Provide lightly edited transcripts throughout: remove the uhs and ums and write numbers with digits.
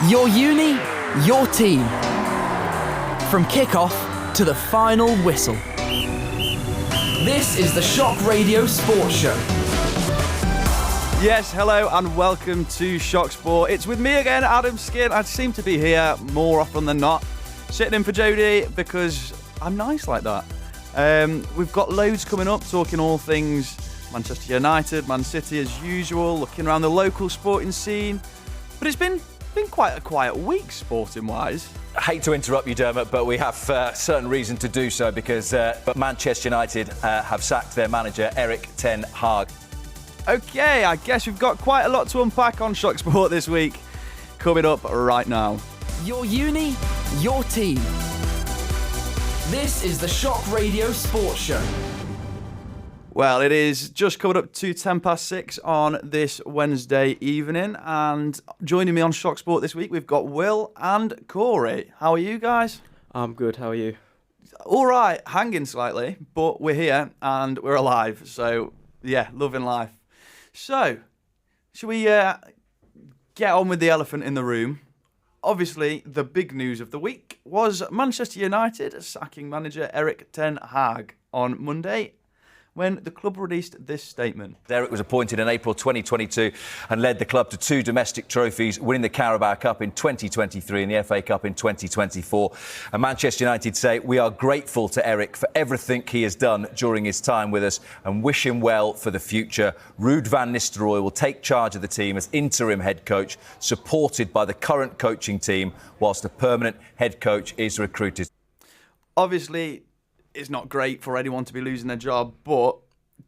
Your uni, your team. From kick-off to the final whistle. This is the Shock Radio Sports Show. Yes, hello and welcome to Shock Sport. It's with me again, Adam Skinn. I seem to be here more often than not, sitting in for Jodie because I'm nice like that. We've got loads coming up, talking all things Manchester United, Man City as usual, looking around the local sporting scene. But it's been quite a quiet week sporting-wise. I hate to interrupt you, Dermot, but we have certain reason to do so because Manchester United have sacked their manager, Erik ten Hag. OK, I guess we've got quite a lot to unpack on Shock Sport this week. Coming up right now. Your uni, your team. This is the Shock Radio Sports Show. Well, it is just coming up to 6:10 on this Wednesday evening, and joining me on Shock Sport this week, we've got Will and Corey. How are you guys? I'm good, how are you? All right, hanging slightly, but we're here and we're alive, so yeah, loving life. So, should we get on with the elephant in the room? Obviously, the big news of the week was Manchester United sacking manager Erik ten Hag on Monday, when the club released this statement. Erik was appointed in April 2022 and led the club to 2 domestic trophies, winning the Carabao Cup in 2023 and the FA Cup in 2024. And Manchester United say, "We are grateful to Erik for everything he has done during his time with us and wish him well for the future. Ruud van Nistelrooy will take charge of the team as interim head coach, supported by the current coaching team, whilst a permanent head coach is recruited." Obviously, it's not great for anyone to be losing their job, but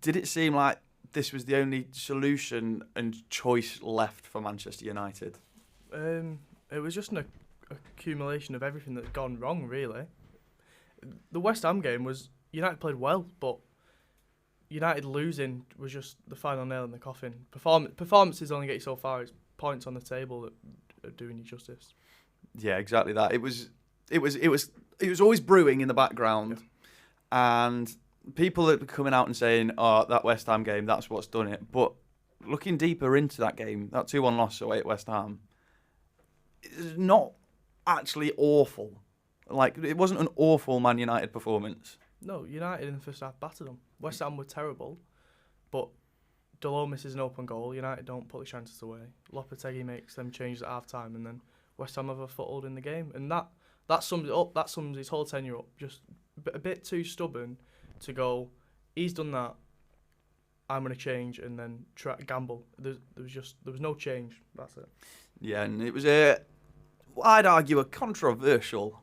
did it seem like this was the only solution and choice left for Manchester United? It was just an accumulation of everything that's gone wrong, really. The West Ham game was, United played well, but United losing was just the final nail in the coffin. Performances only get you so far. It's points on the table that are doing you justice. Yeah, exactly that. It was always brewing in the background. Yeah. And people are coming out and saying, "Oh, that West Ham game, that's what's done it." But looking deeper into that game, that 2-1 loss away at West Ham, it's not actually awful. Like, it wasn't an awful Man United performance. No, United in the first half battered them. West Ham were terrible, but Delors misses an open goal. United don't put the chances away. Lopetegui makes them change at half time, and then West Ham have a foothold in the game. And that sums it up. That sums his whole tenure up. Just a bit too stubborn to go, he's done that, I'm going to change, and then try gamble. There was no change. That's it. Yeah, and it was I'd argue, a controversial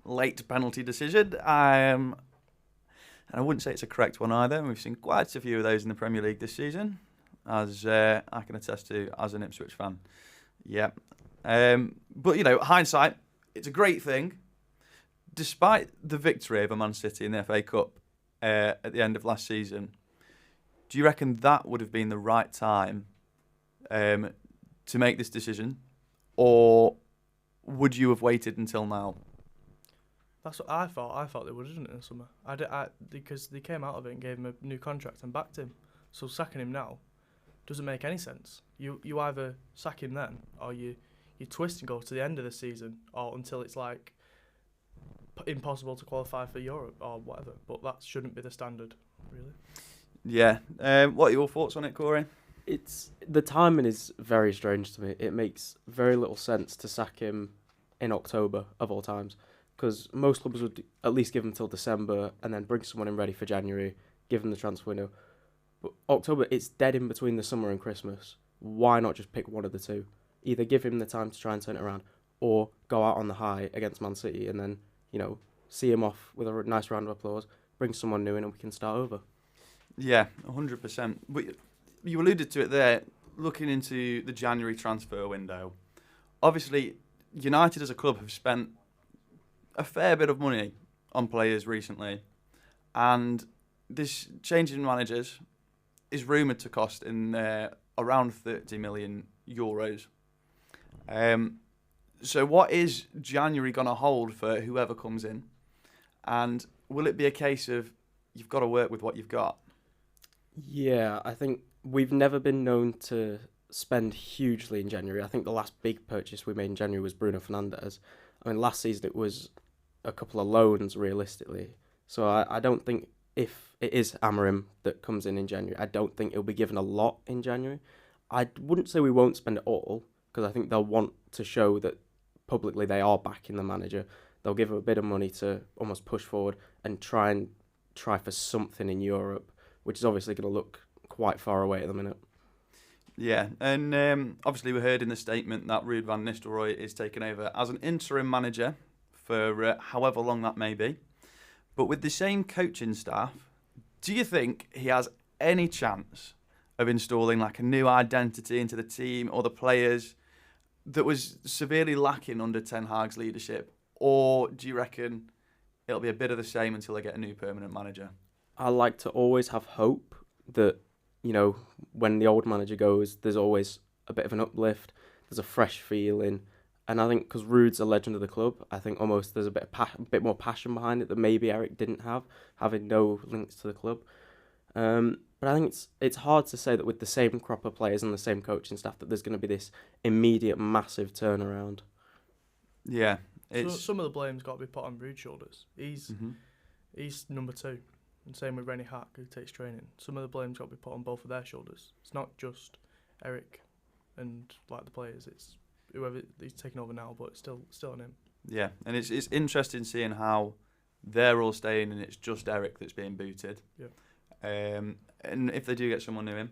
late penalty decision. And I wouldn't say it's a correct one either. We've seen quite a few of those in the Premier League this season, as I can attest to as an Ipswich fan. Yeah. But, hindsight, it's a great thing. Despite the victory over Man City in the FA Cup at the end of last season, do you reckon that would have been the right time to make this decision? Or would you have waited until now? That's what I thought. I thought they would have done it in the summer. Because they came out of it and gave him a new contract and backed him. So sacking him now doesn't make any sense. You either sack him then, or you twist and go to the end of the season, or until it's like impossible to qualify for Europe or whatever, but that shouldn't be the standard, really. Yeah. What are your thoughts on it, Corey? The timing is very strange to me. It makes very little sense to sack him in October, of all times, because most clubs would at least give him till December and then bring someone in ready for January, give him the transfer window. But October, it's dead in between the summer and Christmas. Why not just pick one of the two? Either give him the time to try and turn it around, or go out on the high against Man City and then see him off with a nice round of applause, bring someone new in and we can start over. Yeah, 100%. But you alluded to it there, looking into the January transfer window. Obviously, United as a club have spent a fair bit of money on players recently. And this change in managers is rumoured to cost in around 30 million euros. So what is January going to hold for whoever comes in? And will it be a case of you've got to work with what you've got? Yeah, I think we've never been known to spend hugely in January. I think the last big purchase we made in January was Bruno Fernandes. I mean, last season it was a couple of loans, realistically. So I don't think, if it is Amorim that comes in January, I don't think he'll be given a lot in January. I wouldn't say we won't spend it all, because I think they'll want to show that publicly they are backing the manager. They'll give him a bit of money to almost push forward and try for something in Europe, which is obviously going to look quite far away at the minute. Yeah, and obviously we heard in the statement that Ruud van Nistelrooy is taking over as an interim manager for however long that may be. But with the same coaching staff, do you think he has any chance of installing like a new identity into the team or the players that was severely lacking under Ten Hag's leadership? Or do you reckon it'll be a bit of the same until they get a new permanent manager? I like to always have hope that, you know, when the old manager goes, there's always a bit of an uplift, there's a fresh feeling. And I think because Ruud's a legend of the club, I think almost there's a bit more passion behind it that maybe Eric didn't have, having no links to the club. But I think it's hard to say that with the same crop of players and the same coaching staff that there's going to be this immediate massive turnaround. Yeah. So some of the blame's got to be put on Ruud's shoulders. He's number 2. And same with Rennie Hack, who takes training. Some of the blame's got to be put on both of their shoulders. It's not just Eric and like the players. It's whoever he's taking over now, but it's still on him. Yeah, and it's interesting seeing how they're all staying and it's just Eric that's being booted. Yeah. And if they do get someone new in,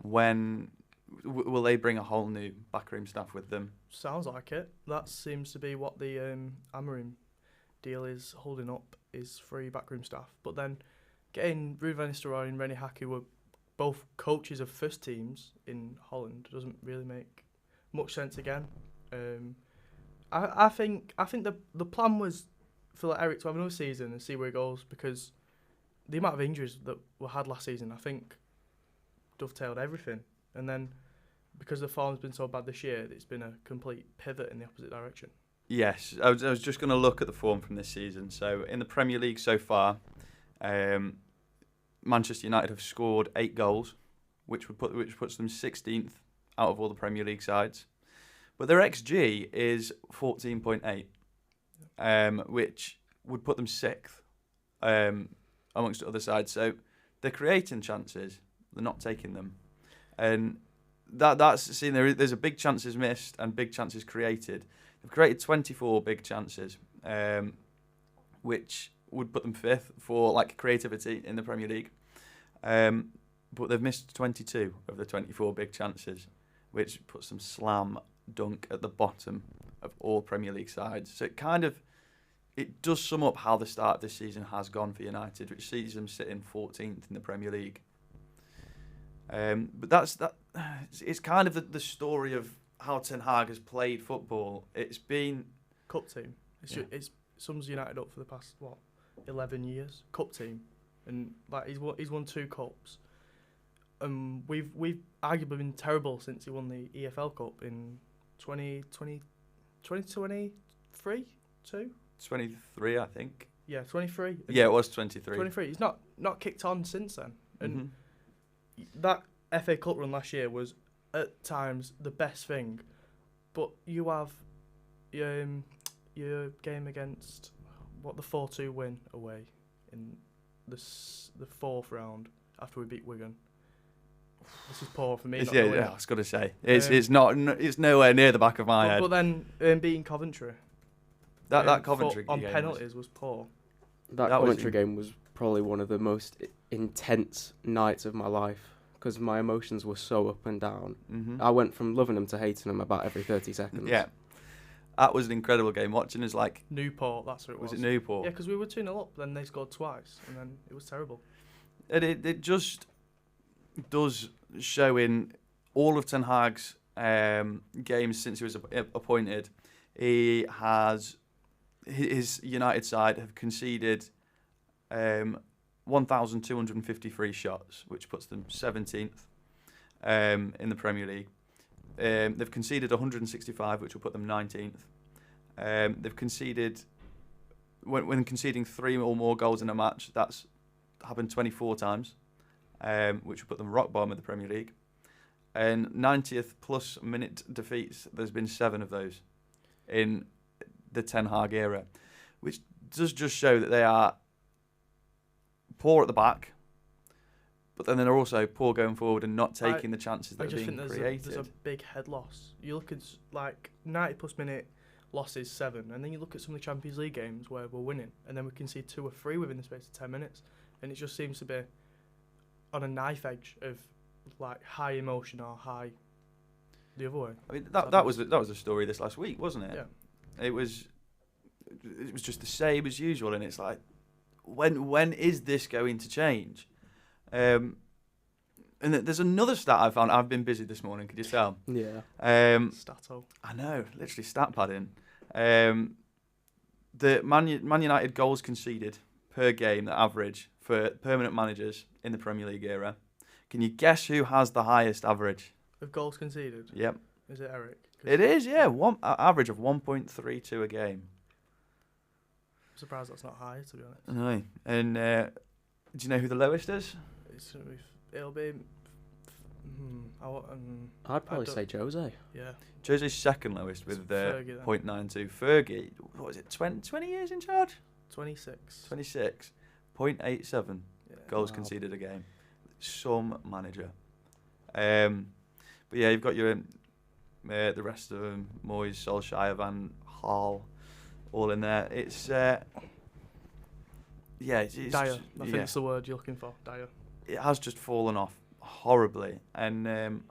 when will they bring a whole new backroom staff with them? Sounds like it. That seems to be what the Amorim deal is holding up, is 3 backroom staff. But then getting Ruud van Nistelrooy and Rennie Hack, who were both coaches of first teams in Holland, doesn't really make much sense again. I think the plan was for Eric to have another season and see where he goes, because the amount of injuries that were had last season, I think, dovetailed everything. And then because the form's been so bad this year, it's been a complete pivot in the opposite direction. Yes, I was just going to look at the form from this season. So in the Premier League so far, Manchester United have scored 8 goals, which puts them 16th out of all the Premier League sides. But their XG is 14.8, which would put them 6th amongst other sides. So they're creating chances, they're not taking them. And that's seen there's a big chances missed and big chances created. They've created 24 big chances, which would put them 5th for like creativity in the Premier League. But they've missed 22 of the 24 big chances, which puts them slam dunk at the bottom of all Premier League sides. So it does sum up how the start of this season has gone for United, which sees them sitting 14th in the Premier League. But it's kind of the story of how Ten Hag has played football. It's been Cup team. It's sums United up for the past 11 years. Cup team, and like he's won 2 cups. We've arguably been terrible since he won the EFL Cup in 2023, 23, I think. Yeah, 23. Yeah, it was 23. 23. He's not kicked on since then, and that FA Cup run last year was at times the best thing. But you have your game against the 4-2 win away in the 4th round after we beat Wigan. This is poor for me. I was going to say it's nowhere near the back of my head. But then beating Coventry. That Coventry on game penalties was poor. That Coventry game was probably one of the most intense nights of my life, because my emotions were so up and down. I went from loving them to hating them about every 30 seconds. Yeah. That was an incredible game. Watching us Newport, that's what it was. Was it Newport? Yeah, because we were 2-0 up, then they scored twice, and then it was terrible. And it just does show in all of Ten Hag's games since he was appointed. His United side have conceded 1,253 shots, which puts them 17th in the Premier League. They've conceded 165, which will put them 19th. They've conceded, when conceding 3 or more goals in a match, that's happened 24 times, which will put them rock bottom of the Premier League. and 90th plus minute defeats. There's been 7 of those in the Ten Hag era, which does just show that they are poor at the back, but then they're also poor going forward and not taking the chances that are being created. There's a big head loss. You look at like 90 plus minute losses 7, and then you look at some of the Champions League games where we're winning, and then we can see 2 or 3 within the space of 10 minutes, and it just seems to be on a knife edge of like high emotion or high the other way. I mean that was the story this last week, wasn't it? Yeah. It was just the same as usual, and it's like, when is this going to change? And there's another stat I found. I've been busy this morning. Could you tell? Yeah. Stato. I know, literally stat padding. The Man United goals conceded per game, the average for permanent managers in the Premier League era. Can you guess who has the highest average? Of goals conceded? Yep. Is it Eric? It is, yeah. Average of 1.32 a game. I'm surprised that's not high, to be honest. I know. And do you know who the lowest is? It'll be. I'd probably say Jose. Yeah. Jose's second lowest with Fergie, 0.92. Fergie, what was it, 20 years in charge? 26. 26. 0.87 goals Wow. conceded a game. Some manager. But yeah, you've got your the rest of them, Moyes, Solskjaer, Van Gaal, all in there. It's dire. I it's think it's the word you're looking for. Dire. It has just fallen off horribly, and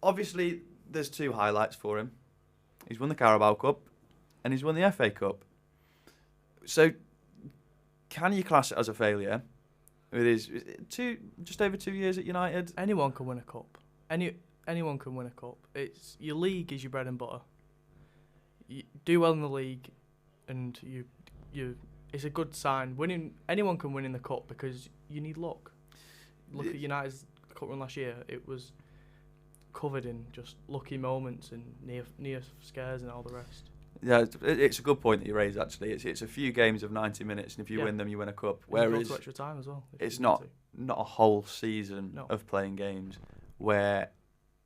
obviously there's 2 highlights for him. He's won the Carabao Cup, and he's won the FA Cup. So, can you class it as a failure? It is just over 2 years at United. Anyone can win a cup. Anyone can win a cup. It's your league is your bread and butter. You do well in the league, and you it's a good sign. Anyone can win in the cup because you need luck. Look at United's cup run last year. It was covered in just lucky moments and near scares and all the rest. Yeah, it's a good point that you raised. Actually, it's a few games of 90 minutes, and if you win them, you win a cup. Whereas extra time as well. It's not a whole season of playing games where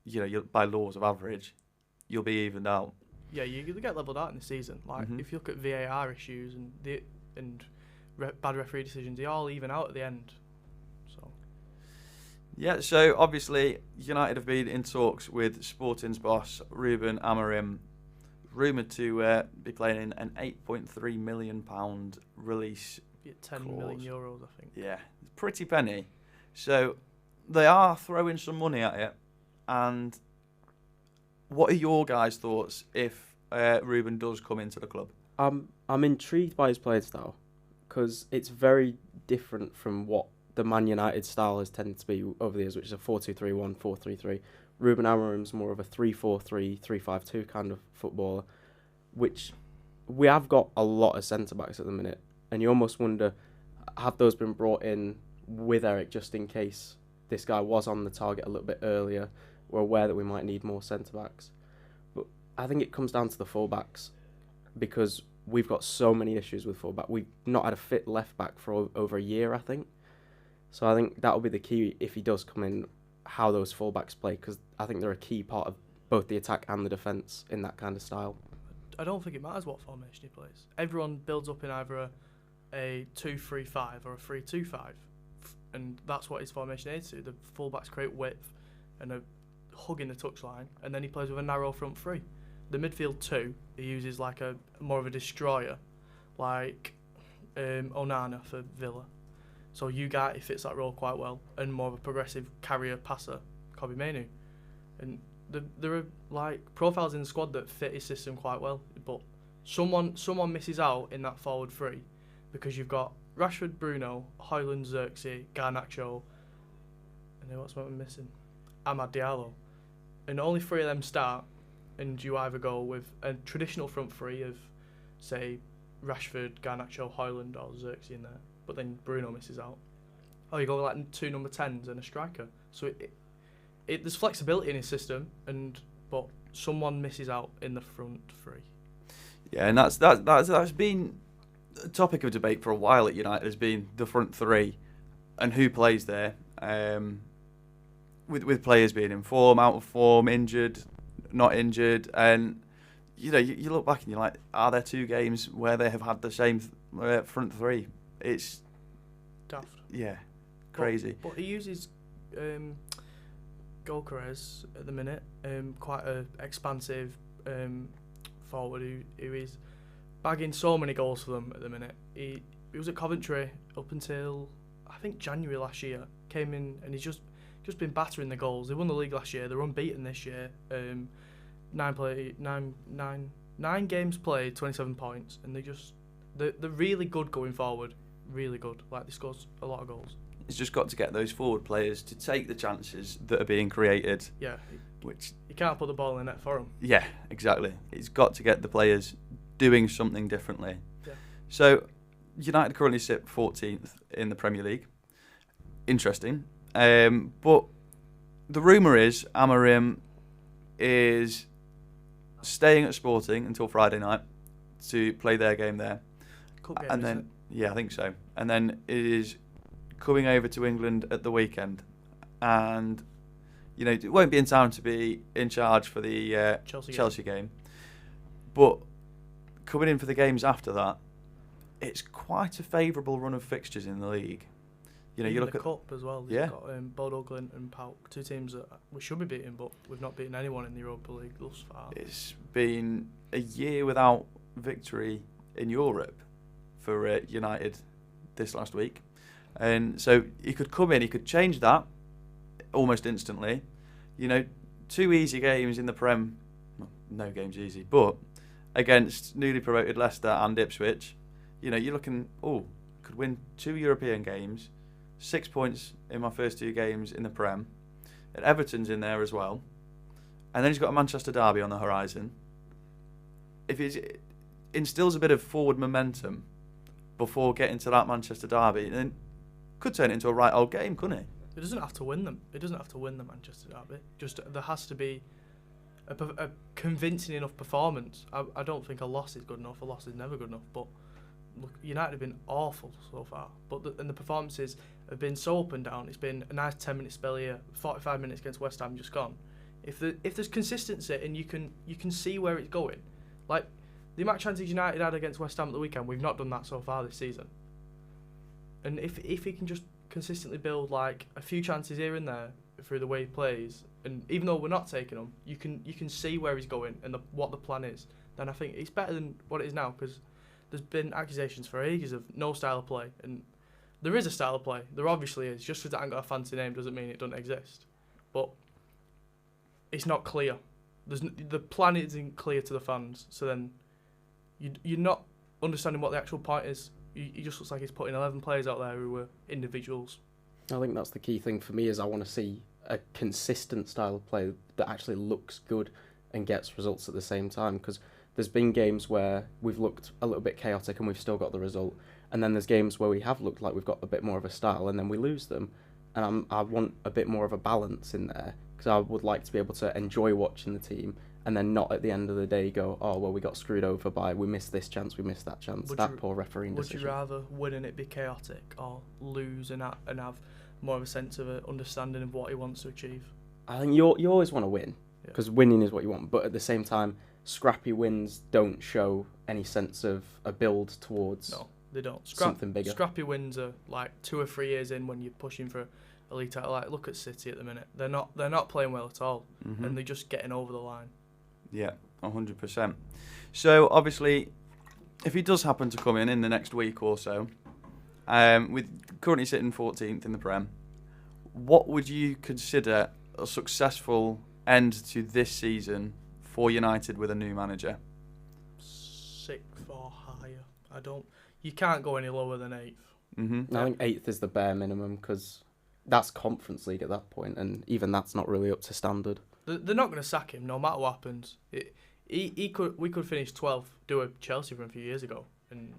you by laws of average you'll be evened out. Yeah, you get levelled out in the season. Like if you look at VAR issues and bad referee decisions, they all even out at the end. So. Yeah, so obviously United have been in talks with Sporting's boss Ruben Amor, rumoured to be playing an £8.3 million release. 10 million euros, I think. Yeah, pretty penny. So they are throwing some money at it. And what are your guys' thoughts if Ruben does come into the club? I'm intrigued by his play style because it's very different from what the Man United style has tended to be over the years, which is a 4-2-3-1, 4-3-3. Ruben Amorim's more of a 3-4-3, 3-5-2 kind of footballer, which we have got a lot of centre-backs at the minute, and you almost wonder, have those been brought in with Eric just in case this guy was on the target a little bit earlier? We're aware that we might need more centre-backs. But I think it comes down to the full-backs because we've got so many issues with full-back. We've not had a fit left-back for over a year, I think. So I think that will be the key if he does come in, how those full-backs play, because I think they're a key part of both the attack and the defence in that kind of style. I don't think it matters what formation he plays. Everyone builds up in either a 2-3-5 or a 3-2-5, and that's what his formation aids to. The full-backs create width and a hug in the touchline, and then he plays with a narrow front three. The midfield 2, he uses like a more of a destroyer, like Onana for Villa. So Ugarte fits that role quite well, and more of a progressive carrier passer, Kobbie Mainoo. And there are like profiles in the squad that fit his system quite well, but someone misses out in that forward three because you've got Rashford, Bruno, Højlund, Xerxes, Garnacho, and then what's what I'm missing? Amad Diallo. And only 3 of them start, and you either go with a traditional front three of, say, Rashford, Garnacho, Højlund, or Xerxes in there, but then Bruno misses out. Or you go with like 2 number 10s and a striker. So there's flexibility in his system, but someone misses out in the front three. Yeah, and that's been a topic of debate for a while at United, has been the front three and who plays there. with players being in form, out of form, injured, not injured, and you look back and you're like, are there 2 games where they have had the same front three? It's daft. Yeah, crazy. But he uses Gyökeres at the minute, quite a expansive forward who is bagging so many goals for them at the minute. He was at Coventry up until I think January last year. Came in and he's just been battering the goals. They won the league last year. They're unbeaten this year. 9 games played, 27 points, and they're really good going forward. Really good. Like, they scores a lot of goals. He's just got to get those forward players to take the chances that are being created. Yeah. Which you can't put the ball in the net for him. Yeah, exactly. He's got to get the players doing something differently. Yeah. So, United currently sit 14th in the Premier League. Interesting. But the rumour is Amorim is staying at Sporting until Friday night to play their game there. Cup game, and then, yeah, I think so. And then it is coming over to England at the weekend. And, it won't be in time to be in charge for the Chelsea game. But coming in for the games after that, it's quite a favourable run of fixtures in the league. You look the at Cup as well. Yeah. You've got Bodo Glint and Pauk, 2 teams that we should be beating, but we've not beaten anyone in the Europa League thus far. It's been a year without victory in Europe for United this last week. And so he could come in, he could change that almost instantly. 2 easy games in the Prem. Well, no game's easy, but against newly promoted Leicester and Ipswich, you're looking, could win 2 European games, 6 points in my first 2 games in the Prem. And Everton's in there as well. And then he's got a Manchester derby on the horizon. If it instills a bit of forward momentum before getting to that Manchester derby, then could turn it into a right old game, couldn't it? It doesn't have to win them. It doesn't have to win the Manchester derby. Just there has to be a convincing enough performance. I don't think a loss is good enough. A loss is never good enough. But look, United have been awful so far. But the performances have been so up and down. It's been a nice 10-minute spell here, 45 minutes against West Ham just gone. If there's consistency and you can see where it's going, like the amount of chances United had against West Ham at the weekend, we've not done that so far this season. And if he can just consistently build like a few chances here and there through the way he plays, and even though we're not taking them, you can see where he's going and what the plan is. Then I think it's better than what it is now, because there's been accusations for ages of no style of play, and there is a style of play. There obviously is. Just because it ain't got a fancy name doesn't mean it doesn't exist. But it's not clear. The plan isn't clear to the fans. So then you're not understanding what the actual point is. He just looks like he's putting 11 players out there who are individuals. I think that's the key thing for me, is I want to see a consistent style of play that actually looks good and gets results at the same time, because there's been games where we've looked a little bit chaotic and we've still got the result, and then there's games where we have looked like we've got a bit more of a style and then we lose them, and I want a bit more of a balance in there, because I would like to be able to enjoy watching the team and then not at the end of the day go, oh, well, we got screwed over by, we missed this chance, we missed that chance, poor refereeing decision. Would you rather win and it be chaotic, or lose and have more of a sense of an understanding of what he wants to achieve? I think you always want to win, because winning is what you want, but at the same time, scrappy wins don't show any sense of a build towards they don't. Something bigger. Scrappy wins are like 2 or 3 years in when you're pushing for a league title. Like, look at City at the minute; they're not playing well at all, and they're just getting over the line. Yeah, 100%. So obviously, if he does happen to come in the next week or so, with currently sitting 14th in the Prem, what would you consider a successful end to this season for United with a new manager? 6th or higher. You can't go any lower than 8th. Mm-hmm. I think 8th is the bare minimum, because that's Conference League at that point, and even that's not really up to standard. They're not going to sack him no matter what happens. We could finish 12th, do a Chelsea from a few years ago, and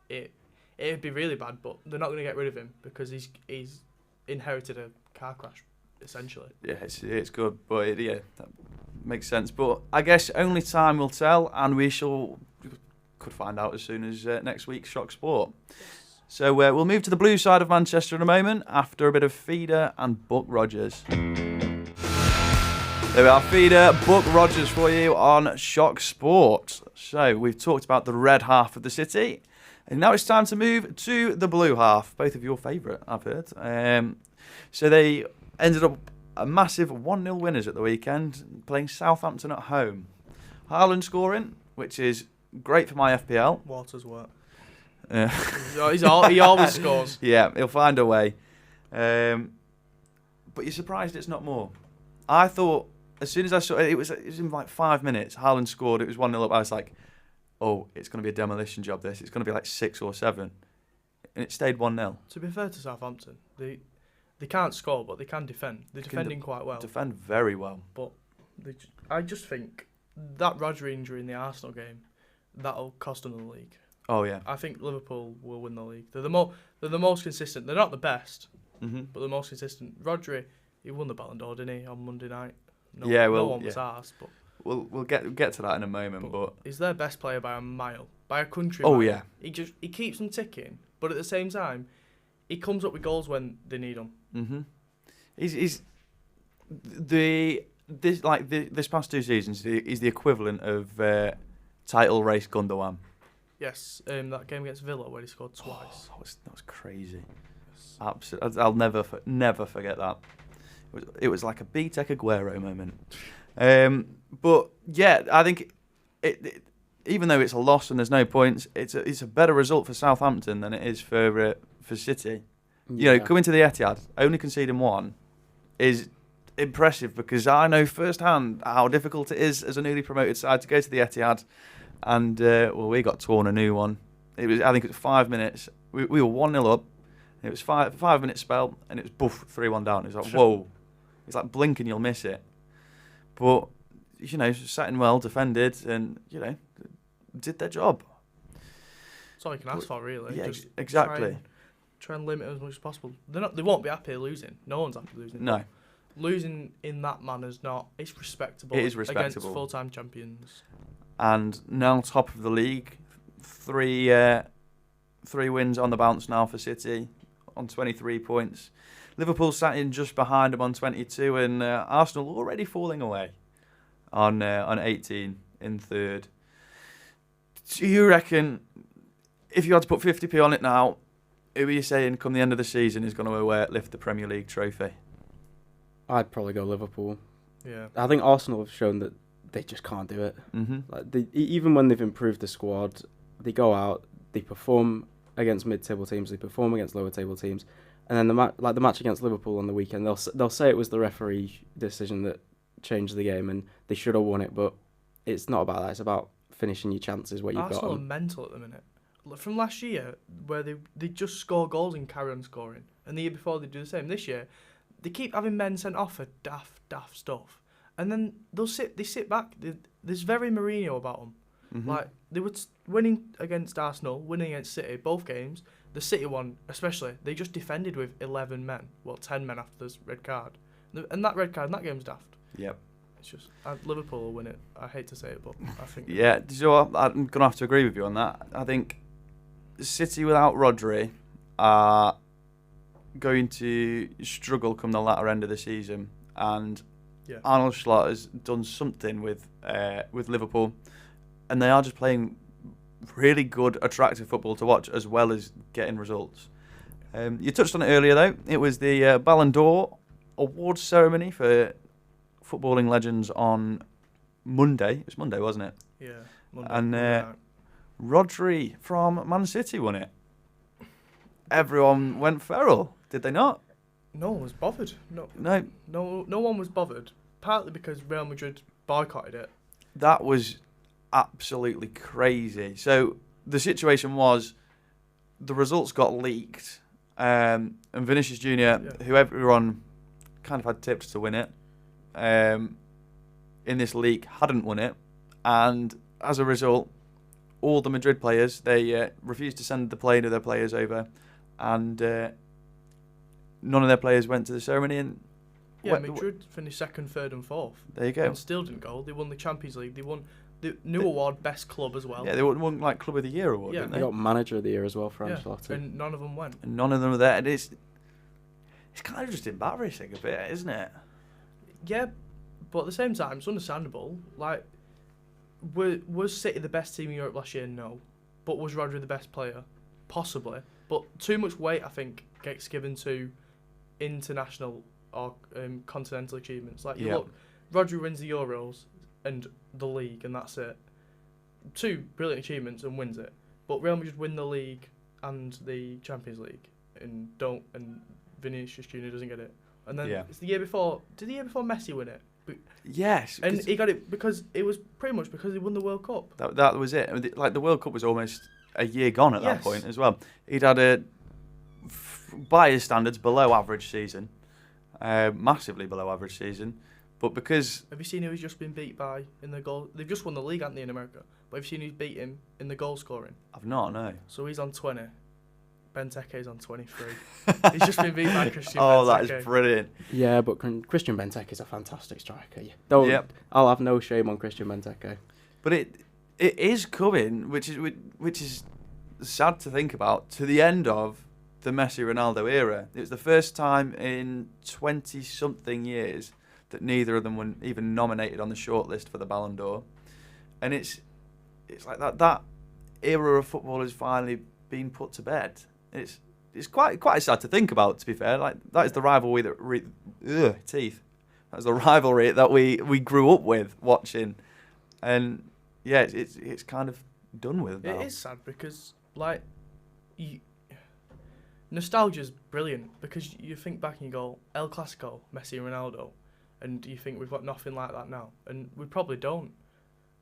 it'd be really bad. But they're not going to get rid of him because he's inherited a car crash, essentially. Yeah, it's good, but that makes sense. But I guess only time will tell, and we could find out as soon as next week's Shock Sport. So we'll move to the blue side of Manchester in a moment after a bit of Feeder and Buck Rogers. There we are, feeder Buck Rogers for you on Shock Sport. So we've talked about the red half of the city, and now it's time to move to the blue half. Both of your favourite, I've heard. So they ended up a massive 1-0 winners at the weekend, playing Southampton at home. Haaland scoring, which is great for my FPL. Water's wet. He He always scores. Yeah, he'll find a way. But you're surprised it's not more. I thought, as soon as I saw it, it was in like 5 minutes. Haaland scored. It was 1-0 up. I was like, oh, it's going to be a demolition job, this. It's going to be like 6 or 7. And it stayed 1-0. To be fair to Southampton, they can't score, but they can defend. They're defending quite well. Defend very well. But I just think that Rodri injury in the Arsenal game, that'll cost them the league. Oh, yeah. I think Liverpool will win the league. They're the most consistent. They're not the best, but the most consistent. Rodri, he won the Ballon d'Or, didn't he, on Monday night? No one was asked, but we'll get to that in a moment. But he's their best player by a mile, by a country. Oh mile. yeah, he keeps them ticking, but at the same time, he comes up with goals when they need them. He's this past 2 seasons, he's the equivalent of title race Gundogan. Yes, that game against Villa where he scored twice. That was crazy. Yes. Absolutely, I'll never forget that. It was like a B-Tech Aguero moment. But yeah, I think it even though it's a loss and there's no points, it's a better result for Southampton than it is for City. You know, coming to the Etihad, only conceding 1 is impressive, because I know firsthand how difficult it is as a newly promoted side to go to the Etihad. And we got torn a new one. I think it was 5 minutes. We were 1-0 up. It was 5-minute spell, and it was boof 3-1 down. It was like, whoa. It's like blinking, you'll miss it. But sat in well, defended, and did their job. That's all you can ask for, really. Yeah, just exactly. Try and limit it as much as possible. They won't be happy losing. No one's happy losing. No. Losing in that manner's not. It's respectable. It is respectable against full-time champions. And now top of the league, 3 wins on the bounce now for City on 23 points. Liverpool sat in just behind them on 22, and Arsenal already falling away on 18 in third. Do you reckon, if you had to put 50p on it now, who are you saying come the end of the season is going to lift the Premier League trophy? I'd probably go Liverpool. Yeah. I think Arsenal have shown that they just can't do it. Even when they've improved the squad, they go out, they perform against mid-table teams, they perform against lower-table teams, and then the match against Liverpool on the weekend, they'll say it was the referee decision that changed the game, and they should have won it, but it's not about that. It's about finishing your chances where you've got them. Arsenal are mental at the minute. From last year, where they just score goals and carry on scoring, and the year before they do the same. This year, they keep having men sent off for daft stuff, and then they sit back. There's very Mourinho about them. Like, they were winning against Arsenal, winning against City, both games. The City one, especially, they just defended with 11 men. 10 men after this red card. And that red card in that game's daft. Yep. It's just, Liverpool will win it. I hate to say it, but I think... Yeah, so I'm going to have to agree with you on that. I think City without Rodri are going to struggle come the latter end of the season. And Arnold Slot has done something with Liverpool. And they are just playing really good, attractive football to watch, as well as getting results. You touched on it earlier, though. It was the Ballon d'Or awards ceremony for footballing legends on Monday. It was Monday, wasn't it? Yeah, Monday. And Rodri from Man City won it. Everyone went feral, did they not? No one was bothered. No one was bothered. Partly because Real Madrid boycotted it. That was absolutely crazy. So the situation was, the results got leaked, and Vinicius Junior, who everyone kind of had tipped to win it, in this leak hadn't won it, and as a result, all the Madrid players, they refused to send the plane of their players over, and none of their players went to the ceremony. And Madrid finished 2nd, 3rd and 4th. There you go. And still didn't go. They won the Champions League. They won the new award, Best Club as well. Yeah, they won like Club of the Year award, didn't they? They got Manager of the Year as well for Ancelotti. And none of them went. And none of them were there. And it's kind of just embarrassing a bit, isn't it? Yeah, But at the same time, it's understandable. Like, was City the best team in Europe last year? No. But was Rodri the best player? Possibly. But too much weight, I think, gets given to international or continental achievements. Like, you look, Rodri wins the Euros and the league, and that's it. 2 brilliant achievements and wins it. But Real Madrid win the league and the Champions League and Vinicius Junior doesn't get it. And then it's the year before. Did the year before Messi win it? Yes, and he got it because it was pretty much because he won the World Cup. That was it. Like the World Cup was almost a year gone at that point as well. He'd had a, by his standards, below average season, massively below average season. But because have you seen who he's just been beat by in the goal? They've just won the league, haven't they, in America? But have you seen who's beat him in the goal scoring? I've not, no. So he's on 20. Benteke's on 23. He's just been beat by Christian Benteke. Oh, that is brilliant. Yeah, but Christian Benteke is a fantastic striker. I'll have no shame on Christian Benteke. But it is coming, which is sad to think about, to the end of the Messi-Ronaldo era. It was the first time in 20-something years that neither of them were even nominated on the shortlist for the Ballon d'Or. And it's like that era of football has finally been put to bed. It's quite sad to think about, to be fair. Like, that is the rivalry That's the rivalry that we grew up with watching, and it's kind of done with now. It is sad because nostalgia's brilliant because you think back and you go El Clasico, Messi and Ronaldo, and you think we've got nothing like that now, and we probably don't.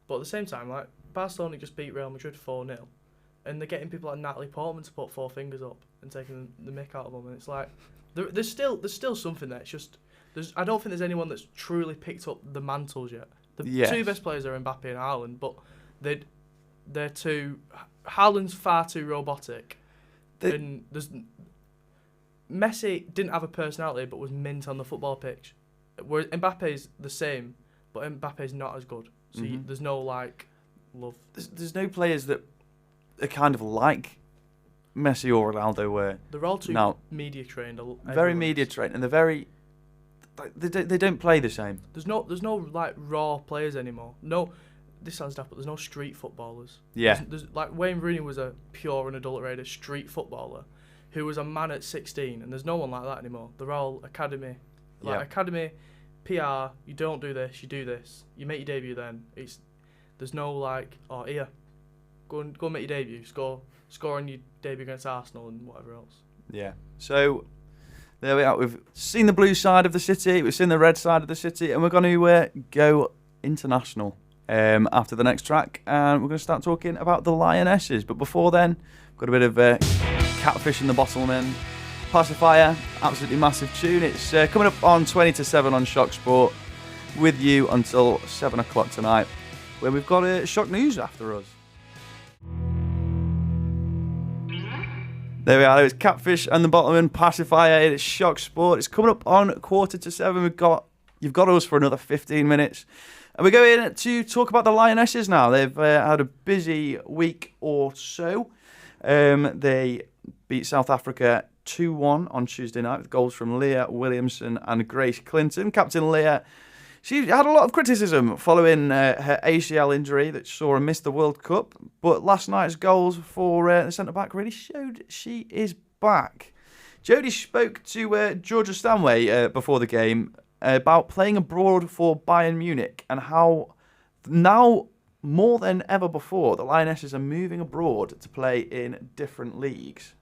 But at the same time, like Barcelona just beat Real Madrid 4-0. And they're getting people like Natalie Portman to put 4 fingers up and taking the mick out of them, and it's like there's still something there. It's just I don't think there's anyone that's truly picked up the mantles yet. The 2 best players are Mbappe and Haaland, but they're too. Haaland's far too robotic, and Messi didn't have a personality but was mint on the football pitch. Whereas Mbappe's the same, but Mbappe's not as good. So there's no love. There's no players that are kind of like Messi or Ronaldo were. They're all too media trained. Very media trained, and they're very. They don't play the same. There's no like raw players anymore. No, this sounds daft, but there's no street footballers. Yeah. There's like Wayne Rooney was a pure and unadulterated street footballer, who was a man at 16, and there's no one like that anymore. They're all academy, academy, PR. You don't do this, you do this. You make your debut then. There's no here. Go and make your debut. Score on your debut against Arsenal and whatever else. Yeah. So there we are. We've seen the blue side of the city. We've seen the red side of the city, and we're going to go international after the next track, and we're going to start talking about the Lionesses. But before then, we've got a bit of Catfish and the Bottlemen, Pacifier, absolutely massive tune. It's coming up on 20 to 7 on Shock Sport with you until 7 o'clock tonight, where we've got Shock News after us. There we are. It's Catfish and the Bottlemen, Pacifier. It's Shock Sport. It's coming up on 7:15. You've got us for another 15 minutes. And we're going to talk about the Lionesses now. They've had a busy week or so. They beat South Africa 2-1 on Tuesday night with goals from Leah Williamson and Grace Clinton. Captain Leah, she had a lot of criticism following her ACL injury that saw her miss the World Cup, but last night's goals for the centre-back really showed she is back. Jodie spoke to Georgia Stanway before the game about playing abroad for Bayern Munich and how now, more than ever before, the Lionesses are moving abroad to play in different leagues.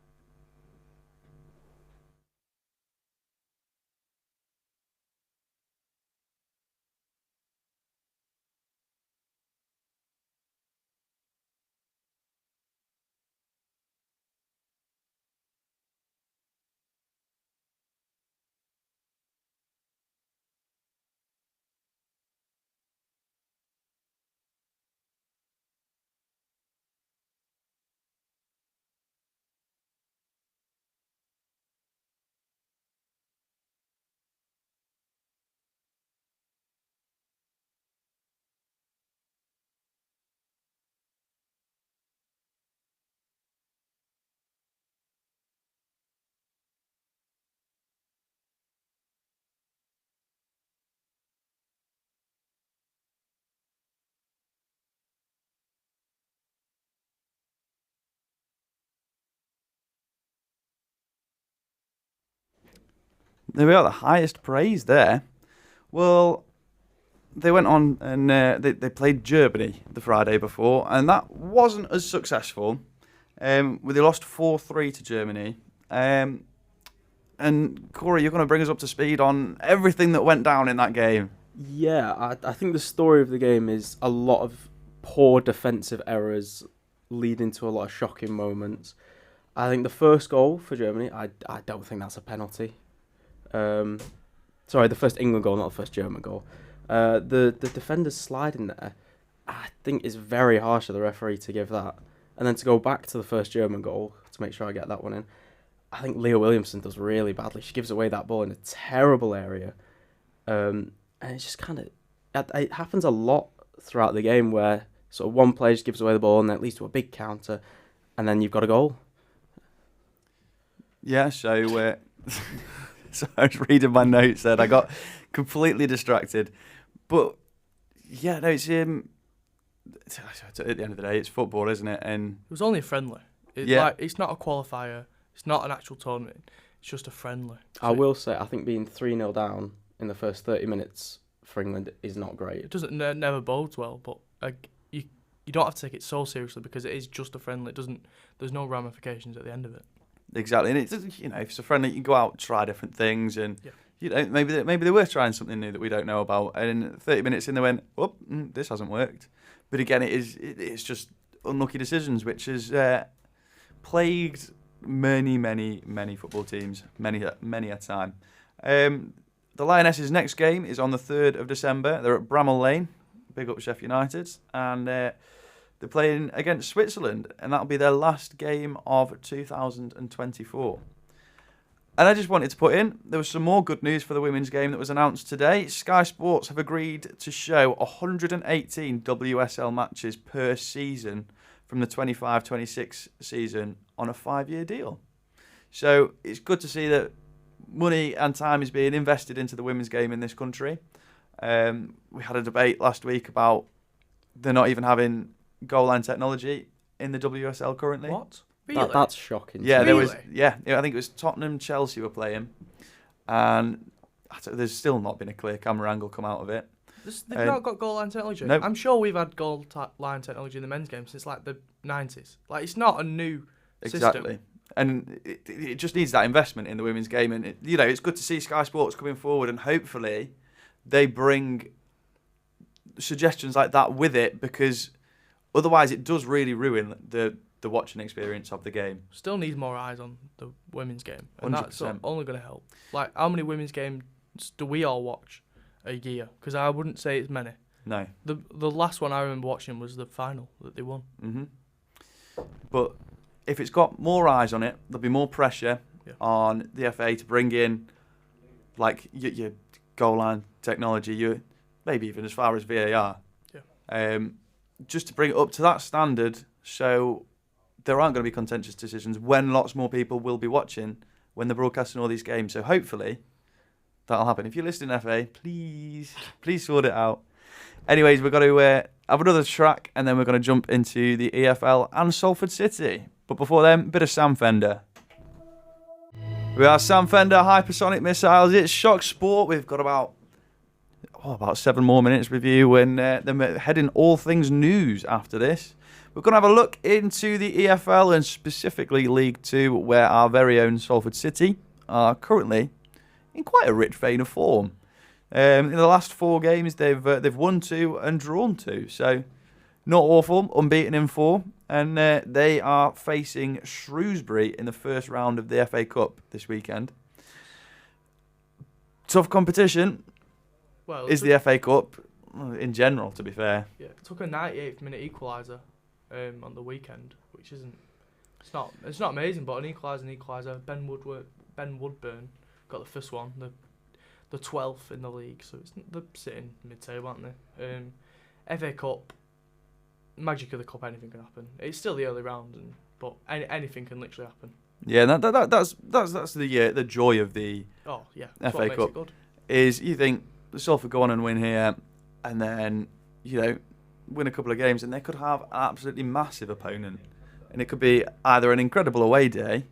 There we are, the highest praise there. Well, they went on and they played Germany the Friday before, and that wasn't as successful. They lost 4-3 to Germany. And Corey, you're going to bring us up to speed on everything that went down in that game. Yeah, I think the story of the game is a lot of poor defensive errors leading to a lot of shocking moments. I think the first goal for Germany, I don't think that's a penalty. Sorry, the first England goal, not the first German goal. The defender's sliding there, I think is very harsh of the referee to give that. And then to go back to the first German goal, to make sure I get that one in, I think Leah Williamson does really badly. She gives away that ball in a terrible area. And it's just kind of... It happens a lot throughout the game where sort of one player just gives away the ball and that leads to a big counter, and then you've got a goal. Yeah, so... So I was reading my notes and I got completely distracted. But, yeah, no, it's... at the end of the day, it's football, isn't it? And it was only a friendly. It's not a qualifier. It's not an actual tournament. It's just a friendly. I will say, I think being 3-0 down in the first 30 minutes for England is not great. It doesn't never bodes well, but you don't have to take it so seriously because it is just a friendly. There's no ramifications at the end of it. Exactly, and it's, if it's a friendly, you can go out, try different things, and maybe they were trying something new that we don't know about. And 30 minutes in, they went, "Oh, this hasn't worked." But again, it's just unlucky decisions, which has plagued many football teams, many a time. The Lionesses' next game is on the 3rd of December. They're at Bramall Lane, big up Sheffield United, and they're playing against Switzerland, and that'll be their last game of 2024. And I just wanted to put in, there was some more good news for the women's game that was announced today. Sky Sports have agreed to show 118 WSL matches per season from the 25-26 season on a 5-year deal. So it's good to see that money and time is being invested into the women's game in this country. We had a debate last week about they're not even having goal line technology in the WSL currently. What? Really? That's shocking. Yeah, Really? I think it was Tottenham, Chelsea were playing, and there's still not been a clear camera angle come out of it. They've not got goal line technology. Nope. I'm sure we've had goal line technology in the men's game since like the 90s. Like, it's not a new Exactly. system. And it just needs that investment in the women's game, and it's good to see Sky Sports coming forward, and hopefully they bring suggestions like that with it, because otherwise it does really ruin the watching experience of the game. Still needs more eyes on the women's game, and that's 100%. only going to help. Like, how many women's games do we all watch a year? Because I wouldn't say it's many. No. The last one I remember watching was the final that they won. Mm-hmm. But if it's got more eyes on it, there'll be more pressure on the FA to bring in like your goal line technology, maybe even as far as VAR. Yeah. Just to bring it up to that standard, so there aren't going to be contentious decisions when lots more people will be watching when they're broadcasting all these games. So hopefully that'll happen. If you're listening, FA, please sort it out. Anyways, we're going to have another track, and then we're going to jump into the EFL and Salford City. But before then, a bit of Sam Fender. We are Sam Fender, Hypersonic Missiles. It's Shock Sport. We've got about 7 more minutes with you, and then we're heading all things news after this. We're going to have a look into the EFL and specifically League 2, where our very own Salford City are currently in quite a rich vein of form. In the last 4 games, they've won 2 and drawn 2, so not awful, unbeaten in 4, and they are facing Shrewsbury in the first round of the FA Cup this weekend. Tough competition is the FA Cup in general, to be fair. Yeah, it took a 98th minute equaliser on the weekend, which isn't. It's not amazing, but an equaliser. Ben Woodburn got the first one, the 12th in the league, so they're sitting mid-table, aren't they? FA Cup, magic of the cup, anything can happen. It's still the early round, but anything can literally happen. Yeah, that's the joy of the FA Cup. Is you think Salford go on and win here, and then win a couple of games, and they could have an absolutely massive opponent, and it could be either an incredible away day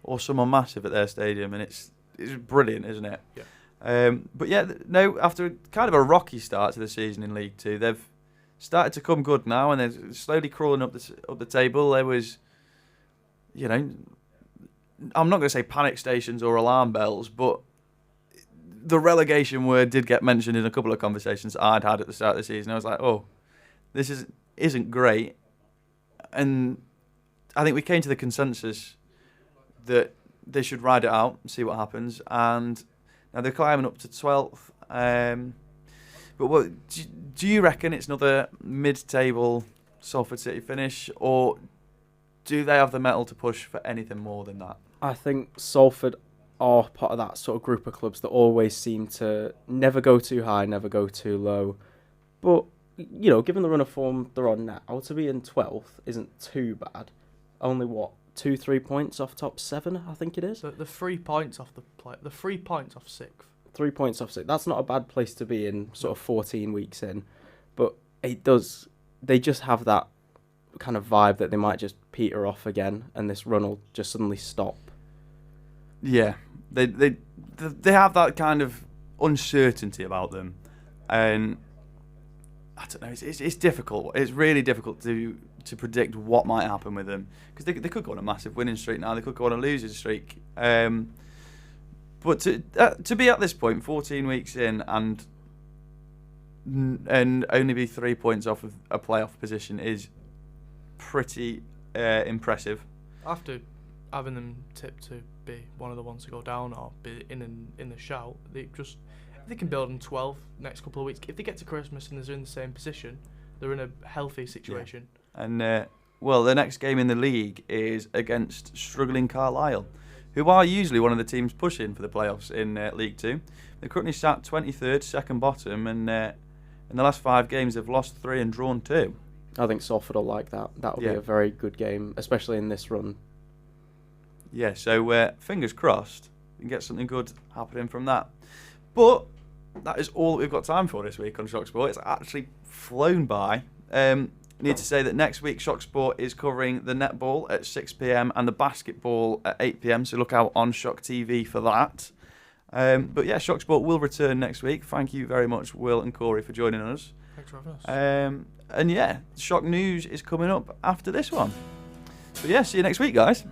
or someone massive at their stadium, and it's is brilliant, isn't it? Yeah. But yeah, no. After kind of a rocky start to the season in League Two, they've started to come good now, and they're slowly crawling up the table. There was, you know, I'm not going to say panic stations or alarm bells, but the relegation word did get mentioned in a couple of conversations I'd had at the start of the season. I was like, oh, this isn't great. And I think we came to the consensus that they should ride it out and see what happens. And now they're climbing up to 12th. But what do you reckon it's another mid-table Salford City finish, or do they have the mettle to push for anything more than that? I think Salford are part of that sort of group of clubs that always seem to never go too high, never go too low. But, you know, given the run of form they're on now, to be in 12th isn't too bad. Only, 2-3 points off top 7, I think it is? The 3 points off the 3 points off 6th. 3 points off 6. That's not a bad place to be in sort of 14 weeks in. But they just have that kind of vibe that they might just peter off again and this run will just suddenly stop. Yeah, they have that kind of uncertainty about them, and I don't know. It's difficult. It's really difficult to predict what might happen with them, because they could go on a massive winning streak now. They could go on a losing streak. But to be at this point, 14 weeks in, and only be 3 points off of a playoff position is pretty impressive. After having them tipped to be one of the ones to go down or be in the shout, if they can build on 12 next couple of weeks, if they get to Christmas and they're in the same position, they're in a healthy situation. Yeah. And well, the next game in the league is against struggling Carlisle, who are usually one of the teams pushing for the playoffs in League Two. They're currently sat 23rd, second bottom, and in the last 5 games they've lost 3 and drawn 2. I think Salford will like that. That'll be a very good game, especially in this run. Yeah, so fingers crossed we can get something good happening from that. But that is all that we've got time for this week on Shock Sport. It's actually flown by. I need to say that next week Shock Sport is covering the netball at 6 p.m. and the basketball at 8 p.m. So look out on Shock TV for that. But yeah, Shock Sport will return next week. Thank you very much, Will and Corey, for joining us. Thanks for having us. And yeah, Shock News is coming up after this one. But yeah, see you next week, guys.